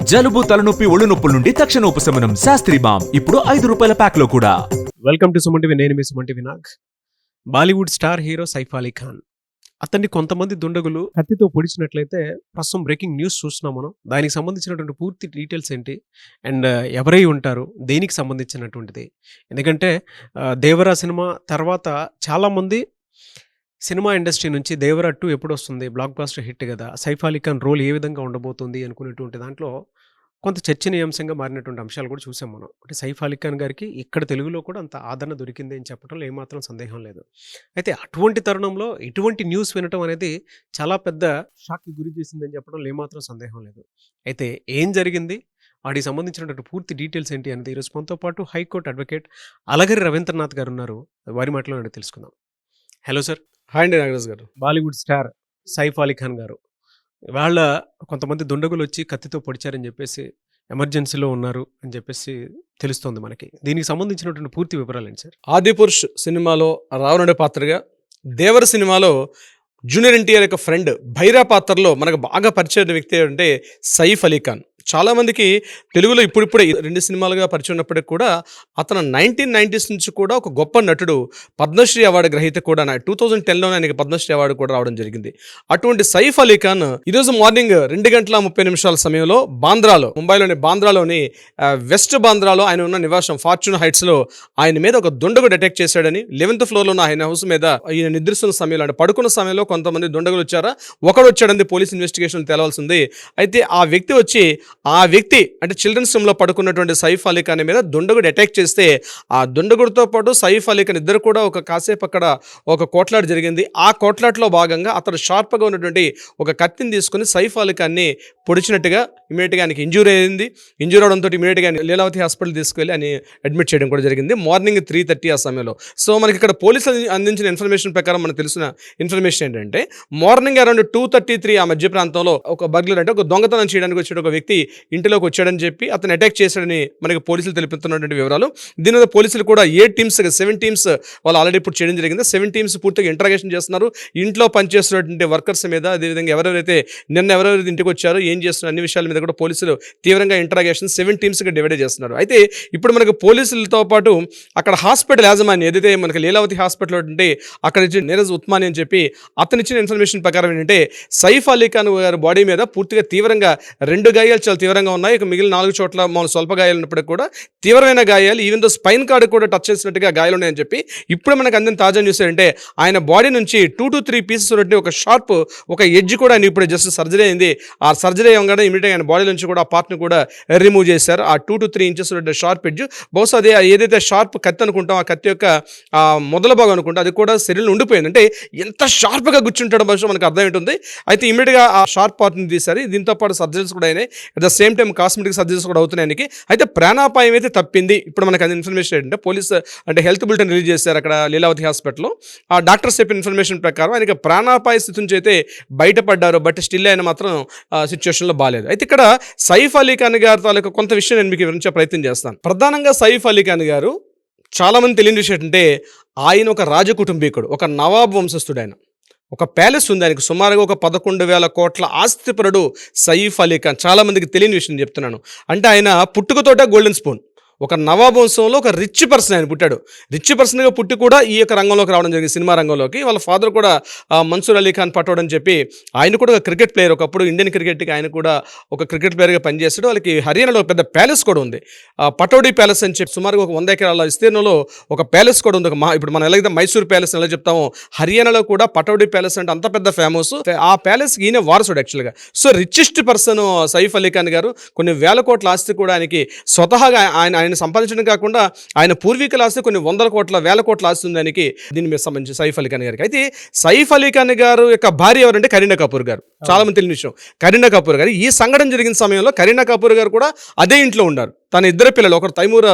జలుబు తలనొప్పి ఒళ్ళు నొప్పుల నుండి తక్షణ ఉపశమనం శాస్త్రి బామ్ ఇప్పుడు ₹5 ప్యాక్ లో కూడా. Welcome to Suman TV. నేను మీ Suman TV Nag. Bollywood star hero Saif Ali Khan, అతన్ని కొంతమంది దుండగులు కత్తితో పొడిచినట్లయితే ప్రస్తుతం బ్రేకింగ్ న్యూస్ చూస్తున్నాం మనం. దానికి సంబంధించినటువంటి పూర్తి డీటెయిల్స్ ఏంటి అండ్ ఎవరై ఉంటారు, దేనికి సంబంధించినటువంటిది. ఎందుకంటే దేవరా సినిమా తర్వాత చాలామంది సినిమా ఇండస్ట్రీ నుంచి దేవరా 2 ఎప్పుడు వస్తుంది, బ్లాక్ బాస్టర్ హిట్ కదా, సైఫ్ అలీ ఖాన్ రోల్ ఏ విధంగా ఉండబోతుంది అనుకునేటువంటి దాంట్లో కొంత చర్చనీయాంశంగా మారినటువంటి అంశాలు కూడా చూసాం మనం. అంటే సైఫ్ అలీ ఖాన్ గారికి ఇక్కడ తెలుగులో కూడా అంత ఆదరణ దొరికింది అని చెప్పడంలో ఏమాత్రం సందేహం లేదు. అయితే అటువంటి తరుణంలో ఇటువంటి న్యూస్ వినటం అనేది చాలా పెద్ద షాక్కి గురి చేసిందని చెప్పడంలో ఏమాత్రం సందేహం లేదు. అయితే ఏం జరిగింది, వాటికి సంబంధించినటువంటి పూర్తి డీటెయిల్స్ ఏంటి అనేది ఈరోజు మనతో పాటు హైకోర్టు అడ్వకేట్ అలగరి రవీంద్రనాథ్ గారు ఉన్నారు. వారి మాటలో తెలుసుకుందాం. Hello sir. హాయ్ అండి నాగరాజ్ గారు. బాలీవుడ్ స్టార్ సైఫ్ అలీ ఖాన్ గారు వాళ్ళ కొంతమంది దుండగులు వచ్చి కత్తితో పొడిచారని చెప్పేసి ఎమర్జెన్సీలో ఉన్నారు అని చెప్పేసి తెలుస్తోంది మనకి. దీనికి సంబంధించినటువంటి పూర్తి వివరాలు ఏంటి సార్? ఆదిపురుష్ సినిమాలో రావణుడి పాత్రగా, దేవర సినిమాలో జూనియర్ ఎన్టీఆర్ యొక్క ఫ్రెండ్ భైరా పాత్రలో మనకు బాగా పరిచయం వ్యక్తి అంటే సైఫ్ అలీ ఖాన్. చాలామందికి తెలుగులో ఇప్పుడిప్పుడే 2 సినిమాలుగా పరిచయం ఉన్నప్పటికీ కూడా అతను 1990s నుంచి కూడా ఒక గొప్ప నటుడు, పద్మశ్రీ అవార్డు గ్రహీత కూడా. 2010లోనే ఆయనకి పద్మశ్రీ అవార్డు కూడా రావడం జరిగింది. అటువంటి సైఫ్ అలీ ఖాన్ ఈరోజు మార్నింగ్ 2:30 సమయంలో బాంద్రాలో, ముంబైలోని బాంద్రాలోని వెస్ట్ బాంద్రాలో ఆయన ఉన్న నివాసం ఫార్చ్యూన్ హైట్స్లో ఆయన మీద ఒక దుండగుడు అటాక్ చేశాడని, 11th ఫ్లోర్లో ఉన్న ఆయన హౌస్ మీద ఈయన నిద్రిస్తున్న సమయంలో, అంటే పడుకున్న సమయంలో కొంతమంది దుండగులు వచ్చారా, ఒకడు వచ్చాడని పోలీస్ ఇన్వెస్టిగేషన్ తేలవలసింది. అయితే ఆ వ్యక్తి అంటే చిల్డ్రన్స్ రూమ్లో పడుకున్నటువంటి సైఫ్ అలీ ఖాన్ మీద దుండగుడు అటాక్ చేస్తే ఆ దుండగుడితో పాటు సైఫ్ అలీ ఖాన్ ఇద్దరు కూడా ఒక కాసేపు అక్కడ ఒక కోట్లాట జరిగింది. ఆ కోట్లాటలో భాగంగా అతను షార్ప్గా ఉన్నటువంటి ఒక కత్తిని తీసుకుని సైఫ్ అలీ ఖాన్ని పొడిచినట్టుగా ఇమీడియట్గా ఆయనకి ఇంజూరీ అయింది. ఇంజూరీ అవడంతో ఇమీడియట్గా లీలావతి హాస్పిటల్ తీసుకెళ్ళి ఆయన అడ్మిట్ చేయడం కూడా జరిగింది మార్నింగ్ 3:30 ఆ సమయంలో. సో మనకి ఇక్కడ పోలీసులు అందించిన ఇన్ఫర్మేషన్ ప్రకారం మనకు తెలిసిన ఇన్ఫర్మేషన్ ఏంటంటే మార్నింగ్ అరౌండ్ 2:33 ఆ మధ్య ప్రాంతంలో ఒక బర్గ్లర్ అంటే ఒక దొంగతనం చేయడానికి వచ్చిన ఒక వ్యక్తి ఇంటిలోకి వచ్చాడని చెప్పి అతను అటాక్ చేశాడని మనకి పోలీసులు తెలుపుతున్నటువంటి వివరాలు. దీని మీద పోలీసులు కూడా 7 టీమ్స్ వాళ్ళు ఆల్రెడీ ఇప్పుడు చేయడం జరిగింది. 7 టీమ్స్ పూర్తిగా ఇంటరాగేషన్ చేస్తున్నారు. ఇంట్లో పనిచేస్తున్నటువంటి వర్కర్స్ మీద, అదేవిధంగా ఎవరెవరైతే ఇంటికి వచ్చారో, ఏం చేస్తున్నారు అన్ని విషయాల మీద కూడా పోలీసులు తీవ్రంగా ఇంటరాగేషన్ 7 టీమ్స్గా డివైడ్ చేస్తున్నారు. అయితే ఇప్పుడు మనకు పోలీసులతో పాటు అక్కడ హాస్పిటల్ యాజమాన్యం ఏదైతే మనకి లీలావతి హాస్పిటల్ ఉంటే అక్కడ ఇచ్చిన నీరజ్ ఉత్మాని అని చెప్పి అతను ఇచ్చిన ఇన్ఫర్మేషన్ ప్రకారం ఏంటంటే సైఫ్ అలీ ఖాన్ గారి బాడీ మీద పూర్తిగా తీవ్రంగా 2 గాయాలు చాలా తీవ్రంగా ఉన్నాయి. ఇక మిగిలిన 4 చోట్ల మామూలు స్వల్ప గాయాలు ఉన్నప్పటికీ కూడా తీవ్రమైన గాయాలు, ఈవెన్ దో స్పైన్ కార్డు కూడా టచ్ చేసినట్టుగా గాయాలు ఉన్నాయని చెప్పి ఇప్పుడు మనకు అందిన తాజా న్యూస్ ఏంటంటే ఆయన బాడీ నుంచి 2 to 3 పీసెస్ ఉన్నట్టు ఒక షార్ప్ ఒక ఎడ్జ్ కూడా ఆయన ఇప్పుడు జస్ట్ సర్జరీ అయింది. ఆ సర్జరీ అవ్వగానే ఇమీడియట్గా ఆయన బాడీ నుంచి కూడా ఆ పార్ట్ని కూడా రిమూవ్ చేశారు. ఆ 2 to 3 ఇంచెస్ ఉన్నట్టు షార్ప్ ఎడ్జ్, బహుశా అదే ఏదైతే షార్ప్ కత్తి అనుకుంటాం, ఆ కత్తి యొక్క మొదల భాగం అనుకుంటాం, అది కూడా శరీరంలో ఉండిపోయింది. అంటే ఎంత షార్ప్గా గుచ్చుంటాడో బహుశా మనకు అర్థం ఉంటుంది. అయితే ఇమీడియట్గా ఆ షార్ప్ పార్ట్ని తీశారు. దీంతో పాటు సర్జరీస్ కూడా అయినాయి. At the same time cosmetic surgeries కూడా అవుతున్నాయి. అయితే ప్రాణాపాయం అయితే తప్పింది. ఇప్పుడు మనకు అది ఇన్ఫర్మేషన్ ఏంటంటే పోలీస్ అంటే హెల్త్ బులెటిన్ రిలీజ్ చేశారు అక్కడ లీలావతి హాస్పిటల్లో. ఆ డాక్టర్స్ చెప్పిన ఇన్ఫర్మేషన్ ప్రకారం ఆయనకి ప్రాణాపాయ స్థితి నుంచి అయితే బయటపడ్డారు. బట్ స్టిల్ ఆయన మాత్రం సిచ్యువేషన్లో బాగాలేదు. అయితే ఇక్కడ సైఫ్ అలీ ఖాన్ గారి తాలూకా కొంత విషయం నేను మీకు వివరించే ప్రయత్నం చేస్తాను. ప్రధానంగా సైఫ్ అలీ ఖాన్ గారు చాలామంది తెలియని విషయం ఏంటంటే ఆయన ఒక రాజకుటుంబీకుడు, ఒక నవాబ్ వంశస్థుడు. ఆయన ఒక ప్యాలెస్ ఉంది, ఆయనకు సుమారుగా ఒక 11,000 కోట్ల ఆస్తిపరుడు సైఫ్ అలీ ఖాన్. చాలామందికి తెలియని విషయం చెప్తున్నాను. అంటే ఆయన పుట్టుకతోట గోల్డెన్ స్పూన్, ఒక నవాబ్ వంశంలో ఒక రిచ్ పర్సన్ ఆయన పుట్టాడు. రిచ్ పర్సన్గా పుట్టి కూడా ఈ యొక్క రంగంలోకి రావడం జరిగింది, సినిమా రంగంలోకి. వాళ్ళ ఫాదర్ కూడా మన్సూర్ అలీ ఖాన్ పటోడ్ అని చెప్పి ఆయన కూడా ఒక క్రికెట్ ప్లేయర్. ఒకప్పుడు ఇండియన్ క్రికెట్కి ఆయన కూడా ఒక క్రికెట్ ప్లేయర్గా పనిచేస్తాడు. వాళ్ళకి హర్యానాలో పెద్ద ప్యాలెస్ కూడా ఉంది, పటోడీ ప్యాలెస్ అని చెప్పి సుమారుగా ఒక 100 ఎకరాల విస్తీర్ణంలో ఒక ప్యాలెస్ కూడా ఉంది. ఇప్పుడు మనం ఎలాగైతే మైసూర్ ప్యాలెస్ ఎలా చెప్తామో, హర్యానాలో కూడా పటోడీ ప్యాలెస్ అంటే అంత పెద్ద ఫేమస్. ఆ ప్యాలెస్కి ఈయన వారసుడు యాక్చువల్గా. So richest person Saif Ali Khan గారు. కొన్ని వేల కోట్ల ఆస్తి కూడా ఆయనకి స్వతహాగా ఆయన సంపాదించడం కాకుండా ఆయన పూర్వీకుల ఆస్తి కొన్ని 100 కోట్ల 1000 కోట్ల ఆస్తి ఉంది ఆయనకి, దీని మీద సంబంధించి సైఫ్ అలీ ఖాన్ గారికి. అయితే సైఫ్ అలీ ఖాన్ గారు యొక్క భార్య ఎవరంటే కరీనా కపూర్ గారు. చాలా మంది తెలియని విషయం, కరీనా కపూర్ గారు. ఈ సంఘటన జరిగిన సమయంలో కరీనా కపూర్ గారు కూడా అదే ఇంట్లో ఉన్నారు. తన ఇద్దరు పిల్లలు, ఒకరు తైమూర్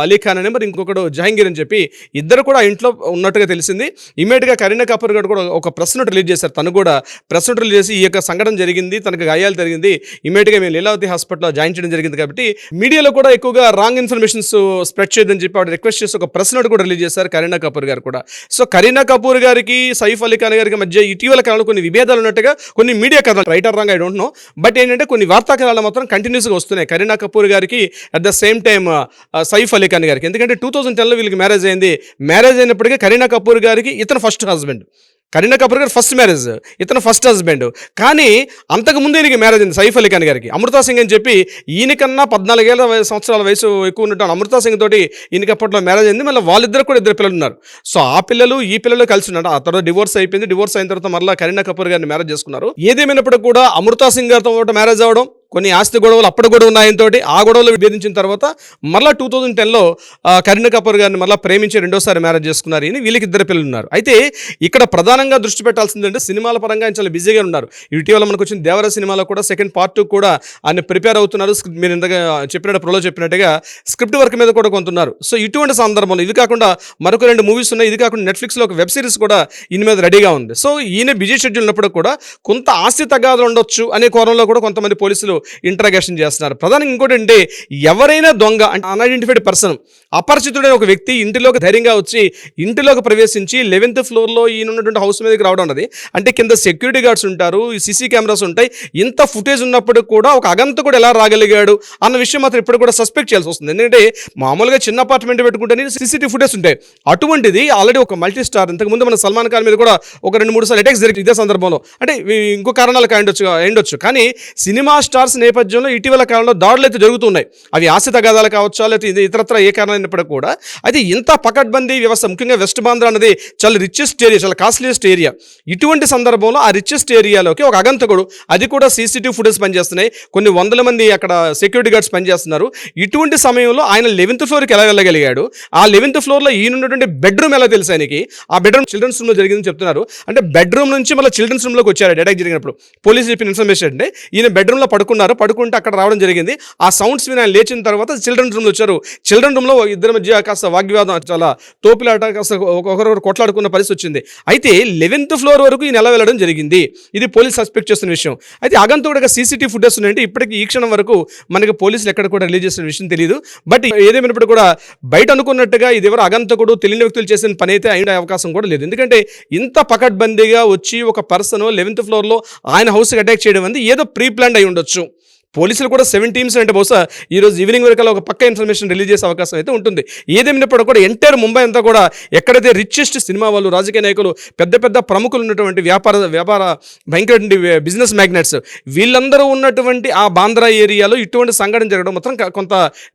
అలీ ఖాన్ అని, మరి ఇంకొకడు జహాంగీర్ అని చెప్పి ఇద్దరు కూడా ఇంట్లో ఉన్నట్టుగా తెలిసింది. ఇమీడియట్గా కరీనా కపూర్ గారు కూడా ఒక ప్రెస్ నోట్ రిలీజ్ చేశారు. తను కూడా ప్రెస్ నోట్ రిలీజ్ చేసి ఈ యొక్క సంఘటన జరిగింది, తనకు గాయాలు జరిగింది, ఇమీడియట్గా మేము లీలావతి హాస్పిటల్లో జాయిన్ చేయడం జరిగింది కాబట్టి మీడియాలో కూడా ఎక్కువగా రాంగ్ ఇన్ఫర్మేషన్స్ స్ప్రెడ్ చేయదని చెప్పి ఆవిడ రిక్వెస్ట్ చేసి ఒక ప్రెస్ నోట్ కూడా రిలీజ్ చేశారు కరీనా కపూర్ గారు కూడా. సో కరీనా కపూర్ గారికి సైఫ్ అలీ ఖాన్ గారికి మధ్య ఇటీవల కాలంలో కొన్ని విభేదాలు ఉన్నట్టుగా కొన్ని మీడియా కథలు, writer wrong I don't know, but ఏంటంటే కొన్ని వార్తా కథనాలు మాత్రం కంటిన్యూస్గా వస్తున్నాయి కరీనా కపూర్ గారికి at the same time Saif Ali Khan గారికి. ఎందుకంటే 2010లో వీళ్ళకి మ్యారేజ్ అయింది. మ్యారేజ్ అయినప్పటికీ కరీనా కపూర్ గారికి ఇతను ఫస్ట్ హస్బెండ్, కరీనా కపూర్ గారు ఫస్ట్ మ్యారేజ్, ఇతను ఫస్ట్ హస్బెండ్. కానీ అంతకుముందు ఈయనకి మ్యారేజ్ అయింది సైఫ్ అలీ ఖాన్ గారికి అమృతా సింగ్ అని చెప్పి. ఈయనకన్నా 14 సంవత్సరాల వయసు ఎక్కువ ఉన్నట్టు అమృతా సింగ్ తోటి ఈయనకి అప్పట్లో మ్యారేజ్ అయింది. మళ్ళీ వాళ్ళిద్దరు కూడా ఇద్దరు పిల్లలు ఉన్నారు. సో ఆ పిల్లలు ఈ పిల్లలు కలిసి ఉన్నారు. ఆ తర్వాత డివోర్స్ అయిపోయింది. డివోర్స్ అయిన తర్వాత మళ్ళీ కరీనా కపూర్ గారిని మ్యారేజ్ చేసుకున్నారు. ఏదేమైనప్పటికీ కూడా అమృతా సింగ్ గారితో మ్యారేజ్ అవ్వడం, కొన్ని ఆస్తి గొడవలు అప్పుడు కూడా ఉన్నాయంతో ఆ గొడవలు విభేదించిన తర్వాత మళ్ళీ 2010లో కరీనా కపూర్ గారిని మళ్ళీ ప్రేమించి రెండోసారి మ్యారేజ్ చేసుకున్నారు. ఈయన వీళ్ళకి ఇద్దరు పిల్లలు ఉన్నారు. అయితే ఇక్కడ ప్రధానంగా దృష్టి పెట్టాల్సిందంటే సినిమాల పరంగా ఆయన చాలా బిజీగా ఉన్నారు. ఇటీవల మనకు వచ్చిన దేవర సినిమాలో కూడా సెకండ్ పార్ట్ 2 కూడా ఆయన ప్రిపేర్ అవుతున్నారు. మీరు ఇంతగా చెప్పినట్టు ప్రోలో చెప్పినట్టుగా స్క్రిప్ట్ వర్క్ మీద కూడా కొంటున్నారు. సో ఇటువంటి సందర్భంలో ఇది కాకుండా మరొక 2 మూవీస్ ఉన్నాయి. ఇది కాకుండా నెట్ఫ్లిక్స్లో ఒక వెబ్ సిరీస్ కూడా ఈయన మీద రెడీగా ఉంది. సో ఈయన బిజీ షెడ్యూల్ ఉన్నప్పుడు కూడా కొంత ఆస్తి తగాదాలు ఉండొచ్చు అనే కోణంలో కూడా కొంతమంది పోలీసులు ఇంట్రాగేషన్ చేస్తున్నారు. ప్రధానంగా ఇంకోటి అంటే ఎవరైనా దొంగ అంటే అన్ఐడెంటిఫైడ్ పర్సన్, అపరిచితుడైన ఒక వ్యక్తి ఇంటిలోకి ధైర్యంగా వచ్చి ఇంటిలోకి ప్రవేశించి 11th ఫ్లోర్లో ఈయన ఉన్నటువంటి హౌస్ మీదకి రావడం అన్నది, అంటే కింద సెక్యూరిటీ గార్డ్స్ ఉంటారు, సీసీ కెమెరాస్ ఉంటాయి, ఇంత ఫుటేజ్ ఉన్నప్పుడు కూడా ఒక అగంతకుడు ఎలా రాగలిగాడు అన్న విషయం మాత్రం ఇప్పుడు కూడా సస్పెక్ట్ చేయాల్సి వస్తుంది. ఎందుకంటే మామూలుగా చిన్న అపార్ట్మెంట్ పెట్టుకుంటే సీసీటీవీ ఫుటేజ్ ఉంటాయి. అటువంటిది ఆల్రెడీ ఒక మల్టీ స్టార్, ఇంతకుముందు మన సల్మాన్ ఖాన్ మీద కూడా ఒక 2-3 సార్లు అటాక్స్ జరిగింది ఇదే సందర్భంలో. అంటే ఇంకో కారణాలు అయ్యుండొచ్చు. కానీ సినిమా స్టార్స్ నేపథ్యంలో ఇటీవల కాలంలో దాడులు అయితే జరుగుతున్నాయి. అవి ఆస్తి తగాదాలు కావచ్చు, లేకపోతే ఇతరత్ర ఏ కారణం అయినప్పటికీ కూడా అది ఇంత పకడ్బందీ వ్యవస్థ, ముఖ్యంగా వెస్ట్ బాంద్రా అనేది చాలా రిచెస్ట్ ఏరియా, చాలా కాస్ట్లీయెస్ట్ ఏరియా. ఇటువంటి సందర్భంలో ఆ రిచెస్ట్ ఏరియాలోకి ఒక అగంతకుడు, అది కూడా సీసీటీవీ ఫుటేజ్ పనిచేస్తున్నాయి, కొన్ని వందల మంది అక్కడ సెక్యూరిటీ గార్డ్స్ పనిచేస్తున్నారు. ఇటువంటి సమయంలో ఆయన 11th ఫ్లోర్కి ఎలా వెళ్ళగలిగాడు, ఆ 11th ఫ్లోర్లో ఈయన ఉన్నటువంటి బెడ్రూమ్ ఎలా తెలుసు ఆయనకి, ఆ బెడ్రూమ్ చిల్డ్రన్స్ రూమ్లో జరిగిందని చెప్తున్నారు. అంటే బెడ్రూమ్ నుంచి మళ్ళీ చిల్డ్రన్స్ రూమ్లోకి వచ్చారు అటాక్ జరిగినప్పుడు. పోలీసు చెప్పిన ఇన్ఫర్మేషన్ అంటే ఈయన బెడ్రూమ్లో పడుకుంటే అక్కడ రావడం జరిగింది. ఆ సౌండ్స్ విని ఆయన లేచిన తర్వాత చిల్డ్రన్ రూమ్లో వచ్చారు. చిల్డ్రన్ రూమ్లో ఇద్దరి మధ్య కాస్త వాగ్వివాదం, చాలా తోపులాట, కాస్త ఒకరొకరు కొట్లాడుకున్న పరిస్థితి వచ్చింది. అయితే 11th ఫ్లోర్ వరకు ఈయన ఎలా వెళ్ళడం జరిగింది, ఇది పోలీసు సస్పెక్ట్ చేస్తున్న విషయం. అయితే అగంతకుడిగా సీసీటీవీ ఫుటేజ్ ఉన్నాయంటే ఇప్పటికీ ఈ క్షణం వరకు మనకి పోలీసులు ఎక్కడ కూడా రిలీజ్ చేసిన విషయం తెలియదు. బట్ ఏదేమైనప్పుడు కూడా బయట అనుకున్నట్టుగా ఇది ఎవరు అగంతకుడు తెలియని వ్యక్తులు చేసిన పని అయితే అయిన అవకాశం కూడా లేదు. ఎందుకంటే ఇంత పకడ్బందీగా వచ్చి ఒక పర్సన్ 11th ఫ్లోర్లో ఆయన హౌస్కి అటాక్ చేయడం అనేది ఏదో ప్రీ ప్లాన్ అయి ఉండొచ్చు. పోలీసులు కూడా 7 టీమ్స్ అంటే బహుశా ఈరోజు ఈవినింగ్ వరకు ఒక పక్క ఇన్ఫర్మేషన్ రిలీజ్ చేసే అవకాశం అయితే ఉంటుంది. ఏదేమైనప్పుడు కూడా ఎంటైర్ ముంబై అంతా కూడా ఎక్కడైతే రిచెస్ట్ సినిమా వాళ్ళు, రాజకీయ నాయకులు, పెద్ద పెద్ద ప్రముఖులు ఉన్నటువంటి వ్యాపార భయంకర బిజినెస్ మ్యాగ్నెట్స్ వీళ్ళందరూ ఉన్నటువంటి ఆ బాంద్రా ఏరియాలో ఇటువంటి సంఘటన జరగడం మాత్రం కొంత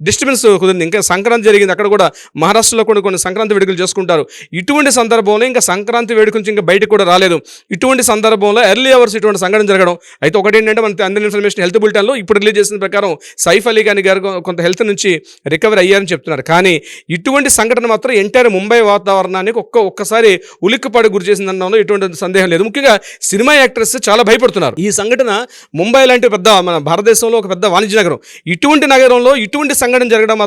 డిస్టర్బెన్స్ కుదిరింది. ఇంకా సంక్రాంతి జరిగింది అక్కడ కూడా, మహారాష్ట్రలో కూడా కొన్ని సంక్రాంతి వేడుకలు చేసుకుంటారు. ఇటువంటి సందర్భంలో ఇంకా సంక్రాంతి వేడుక నుంచి ఇంకా బయటకు కూడా రాలేదు. ఇటువంటి సందర్భంలో ఎర్లీ అవర్స్ ఇటువంటి సంఘటన జరగడం. అయితే ఒకటి ఏంటంటే మన అందరి ఇన్ఫర్మేషన్ హెల్త్ బులెటిన్లో ఇప్పుడు రిలీజ్ చేసిన ప్రకారం సైఫ్ అలీ ఖాన్ గారు కొంత హెల్త్ నుంచి రికవర్ అయ్యారని చెప్తున్నారు. కానీ ఇటువంటి సంఘటన మాత్రం ఎంటైర్ ముంబై వాతావరణానికి ఒక్కసారి ఉలిక్కిపాటు గురి చేసిందనడంలో ఎటువంటి సందేహం లేదు. ముఖ్యంగా సినిమా యాక్టర్స్ చాలా భయపడుతున్నారు. ఈ సంఘటన ముంబై లాంటి పెద్ద మన భారతదేశంలో ఒక పెద్ద వాణిజ్య నగరం, ఇటువంటి నగరంలో ఇటువంటి సంఘటన జరగడం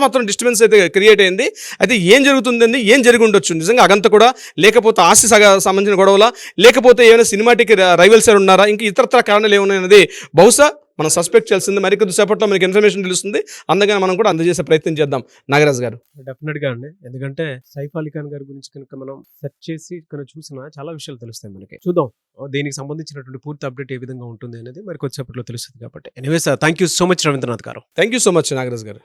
మాత్రం డిస్టర్బెన్స్ అయితే క్రియేట్ అయింది. అయితే ఏం జరుగుతుందండి, ఏం జరిగి ఉండొచ్చు, నిజంగా అగంత కూడా, లేకపోతే ఆస్తి సంబంధించిన గొడవలా, లేకపోతే ఏమైనా సినిమాటిక్ రైవల్స్ ఉన్నారా, ఇంకా ఇతరత్ర కారణాలు ఏమున్నాయన్నది బహుశా మనం సస్పెక్ట్ చేయాల్సింది. మరికొద్ది సేపట్లో మనకి ఇన్ఫర్మేషన్ తెలుస్తుంది. అందుకని మనం కూడా అందజేసే ప్రయత్నం చేద్దాం. నాగరాజ్ గారు, డెఫినెట్గా అండి, ఎందుకంటే సైఫ్ అలీ ఖాన్ గారి గురించి కనుక మనం సెర్చ్ చేసి కనుక చూసినా చాలా విషయాలు తెలుస్తాయి మనకి. చూద్దాం దీనికి సంబంధించినటువంటి పూర్తి అప్డేట్ ఏ విధంగా ఉంటుంది అనేది మరి కొద్దిసేపట్లో తెలుస్తుంది. కాబట్టి anyways thank you so much Ravindranath garu. Thank you so much Nagaraj గారు.